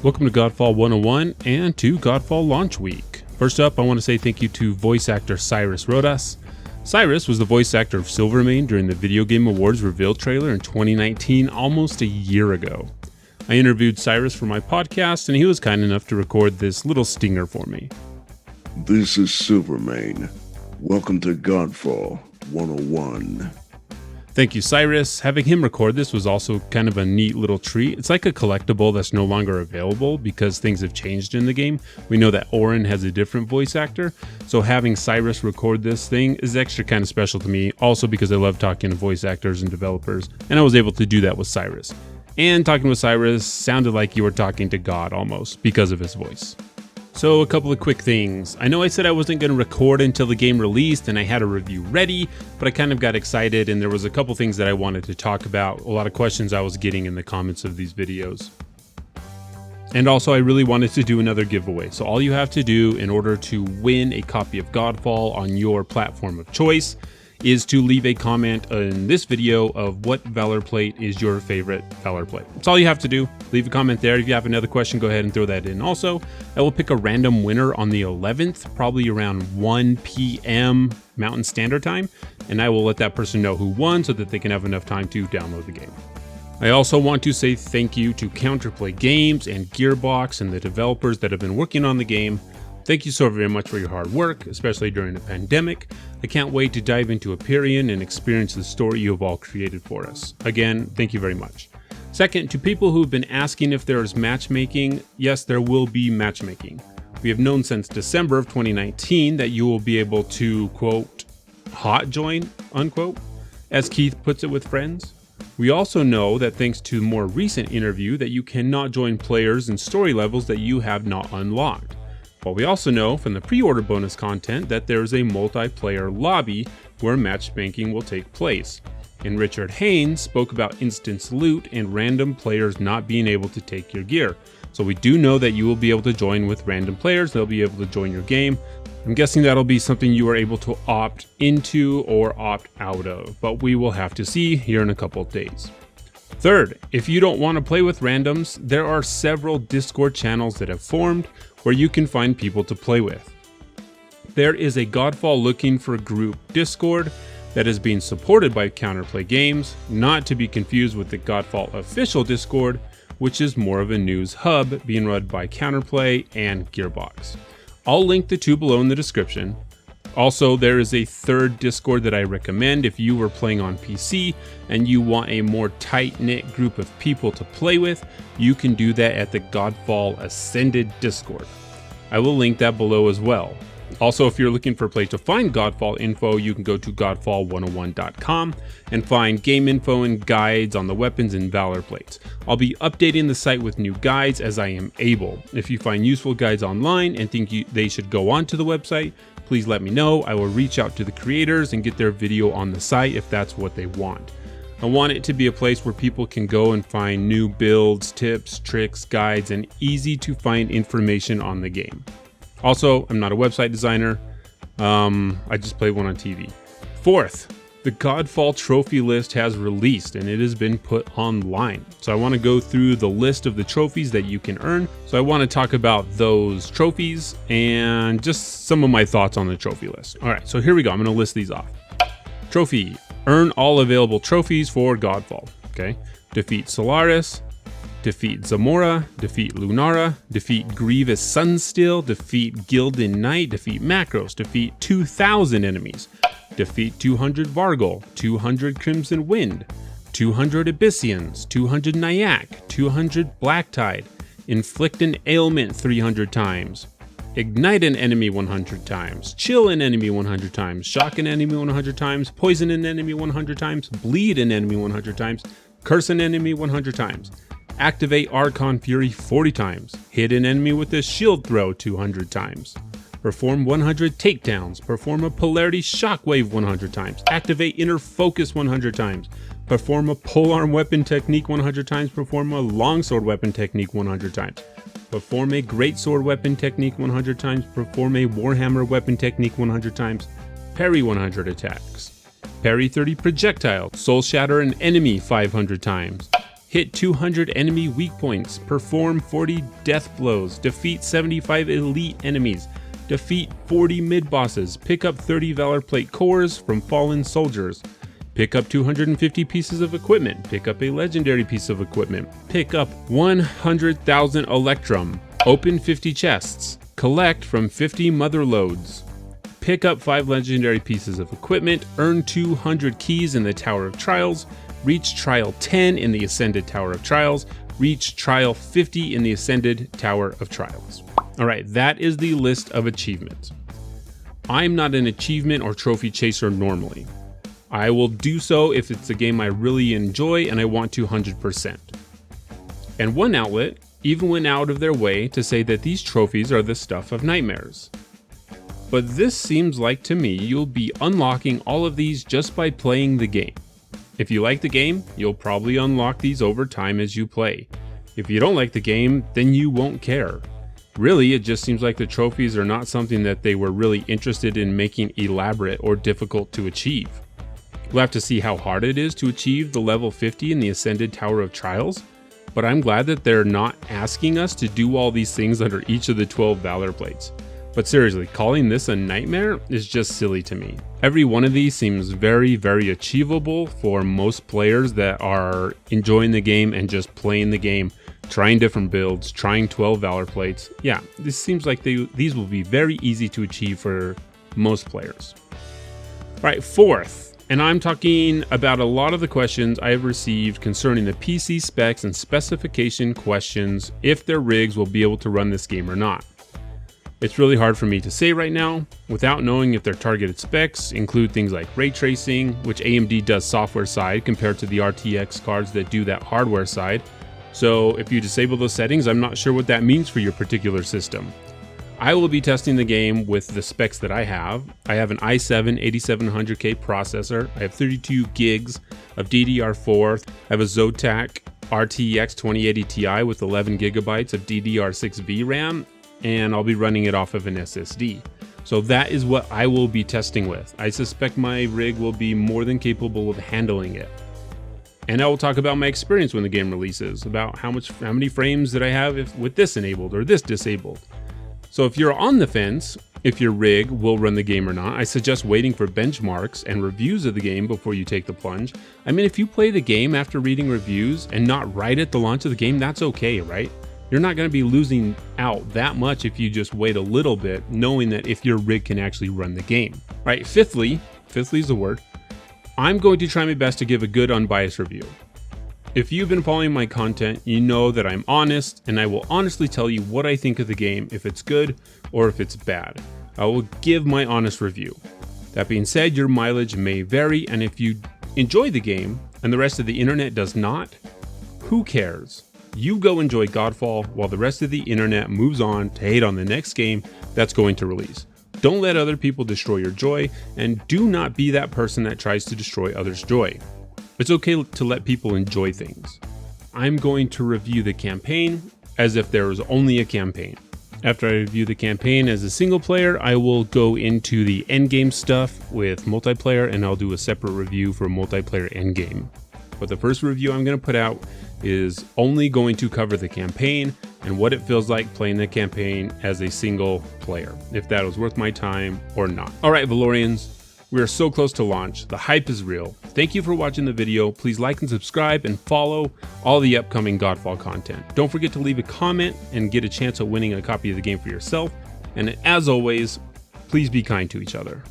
Welcome to Godfall 101 and to Godfall launch week. First up, I want to say thank you to voice actor Cyrus Rodas. Cyrus was the voice actor of Silvermane during the Video Game Awards reveal trailer in 2019, almost a year ago. I interviewed Cyrus for my podcast, and he was kind enough to record this little stinger for me. This is Silvermane. Welcome to Godfall 101. Thank you, Cyrus. Having him record this was also kind of a neat little treat. It's like a collectible that's no longer available because things have changed in the game. We know that Orin has a different voice actor, so having Cyrus record this thing is extra kind of special to me, also because I love talking to voice actors and developers, and I was able to do that with Cyrus. And talking with Cyrus sounded like you were talking to God almost because of his voice. So a couple of quick things. I know I said I wasn't going to record until the game released and I had a review ready, but I kind of got excited and there was a couple things that I wanted to talk about, a lot of questions I was getting in the comments of these videos. And also I really wanted to do another giveaway. So all you have to do in order to win a copy of Godfall on your platform of choice is to leave a comment in this video of what Valorplate is your favorite Valorplate. That's all you have to do. Leave a comment there. If you have another question, go ahead and throw that in. Also, I will pick a random winner on the 11th, probably around 1 p.m. Mountain Standard Time, and I will let that person know who won so that they can have enough time to download the game. I also want to say thank you to Counterplay Games and Gearbox and the developers that have been working on the game. Thank you so very much for your hard work, especially during the pandemic. I can't wait to dive into Hyperion and experience the story you have all created for us. Again, thank you very much. Second, to people who've been asking if there is matchmaking, yes, there will be matchmaking. We have known since December of 2019 that you will be able to, quote, hot join, unquote, as Keith puts it with friends. We also know that thanks to more recent interview that you cannot join players in story levels that you have not unlocked. But we also know from the pre-order bonus content that there is a multiplayer lobby where matchmaking will take place. And Richard Haynes spoke about instance loot and random players not being able to take your gear. So we do know that you will be able to join with random players, they'll be able to join your game. I'm guessing that'll be something you are able to opt into or opt out of, but we will have to see here in a couple of days. Third, if you don't want to play with randoms, there are several Discord channels that have formed where you can find people to play with. There is a Godfall Looking for Group Discord that is being supported by Counterplay Games, not to be confused with the Godfall official Discord, which is more of a news hub being run by Counterplay and Gearbox. I'll link the two below in the description. Also, there is a third Discord that I recommend if you were playing on PC and you want a more tight-knit group of people to play with, you can do that at the Godfall Ascended Discord. I will link that below as well. Also, if you're looking for a place to find Godfall info, you can go to godfall101.com and find game info and guides on the weapons and Valorplates. I'll be updating the site with new guides as I am able. If you find useful guides online and think they should go onto the website, please let me know. I will reach out to the creators and get their video on the site if that's what they want. I want it to be a place where people can go and find new builds, tips, tricks, guides, and easy to find information on the game. Also, I'm not a website designer. I just play one on TV. Fourth, the Godfall trophy list has released and it has been put online. So I want to go through the list of the trophies that you can earn. So I want to talk about those trophies and just some of my thoughts on the trophy list. All right, so here we go. I'm going to list these off. Trophy, earn all available trophies for Godfall. Okay, defeat Solaris, defeat Zamora, defeat Lunara, defeat Grievous Sunsteel, defeat Gildan Knight, defeat Macros, defeat 2,000 enemies, defeat 200 Vargol, 200 Crimson Wind, 200 Abyssians, 200 Nyack, 200 Blacktide, inflict an ailment 300 times, ignite an enemy 100 times, chill an enemy 100 times, shock an enemy 100 times, poison an enemy 100 times, bleed an enemy 100 times, curse an enemy 100 times, activate Archon Fury 40 times, hit an enemy with a shield throw 200 times, perform 100 takedowns, perform a polarity shockwave 100 times, activate inner focus 100 times, perform a polearm weapon technique 100 times, perform a longsword weapon technique 100 times, perform a greatsword weapon technique 100 times, perform a warhammer weapon technique 100 times, parry 100 attacks, parry 30 projectiles, soul shatter an enemy 500 times, hit 200 enemy weak points, perform 40 death blows, defeat 75 elite enemies, defeat 40 mid-bosses, pick up 30 Valorplate cores from fallen soldiers, pick up 250 pieces of equipment, pick up a legendary piece of equipment, pick up 100,000 Electrum, open 50 chests, collect from 50 mother loads, pick up 5 legendary pieces of equipment, earn 200 keys in the Tower of Trials, reach Trial 10 in the Ascended Tower of Trials, reach Trial 50 in the Ascended Tower of Trials. Alright, that is the list of achievements. I'm not an achievement or trophy chaser normally. I will do so if it's a game I really enjoy and I want to 100%. And one outlet even went out of their way to say that these trophies are the stuff of nightmares. But this seems like to me you'll be unlocking all of these just by playing the game. If you like the game, you'll probably unlock these over time as you play. If you don't like the game, then you won't care. Really, it just seems like the trophies are not something that they were really interested in making elaborate or difficult to achieve. We'll have to see how hard it is to achieve the level 50 in the Ascended Tower of Trials, but I'm glad that they're not asking us to do all these things under each of the 12 Valor Plates. But seriously, calling this a nightmare is just silly to me. Every one of these seems very, very achievable for most players that are enjoying the game and just playing the game, trying different builds, trying 12 Valor Plates. Yeah, this seems like these will be very easy to achieve for most players. All right, fourth, and I'm talking about a lot of the questions I have received concerning the PC specs and specification questions, if their rigs will be able to run this game or not. It's really hard for me to say right now without knowing if their targeted specs include things like ray tracing, which AMD does software side compared to the RTX cards that do that hardware side. So if you disable those settings, I'm not sure what that means for your particular system. I will be testing the game with the specs that I have. I have an i7 8700K processor. I have 32 gigs of DDR4. I have a Zotac RTX 2080 Ti with 11 gigabytes of DDR6 VRAM, and I'll be running it off of an SSD. So that is what I will be testing with. I suspect my rig will be more than capable of handling it. And I will talk about my experience when the game releases, about how many frames did I have with this enabled or this disabled. So if you're on the fence, if your rig will run the game or not, I suggest waiting for benchmarks and reviews of the game before you take the plunge. I mean, if you play the game after reading reviews and not right at the launch of the game, that's okay, right? You're not going to be losing out that much if you just wait a little bit, knowing that if your rig can actually run the game. All right, fifthly is the word, I'm going to try my best to give a good unbiased review. If you've been following my content, you know that I'm honest, and I will honestly tell you what I think of the game, if it's good or if it's bad. I will give my honest review. That being said, your mileage may vary, and if you enjoy the game and the rest of the internet does not, who cares? You go enjoy Godfall while the rest of the internet moves on to hate on the next game that's going to release. Don't let other people destroy your joy, and do not be that person that tries to destroy others' joy. It's okay to let people enjoy things. I'm going to review the campaign as if there was only a campaign. After I review the campaign as a single player, I will go into the endgame stuff with multiplayer, and I'll do a separate review for multiplayer endgame. But the first review I'm going to put out is only going to cover the campaign and what it feels like playing the campaign as a single player, if that was worth my time or not. All right, Valorians, we are so close to launch. The hype is real. Thank you for watching the video. Please like and subscribe and follow all the upcoming Godfall content. Don't forget to leave a comment and get a chance at winning a copy of the game for yourself. And as always, please be kind to each other.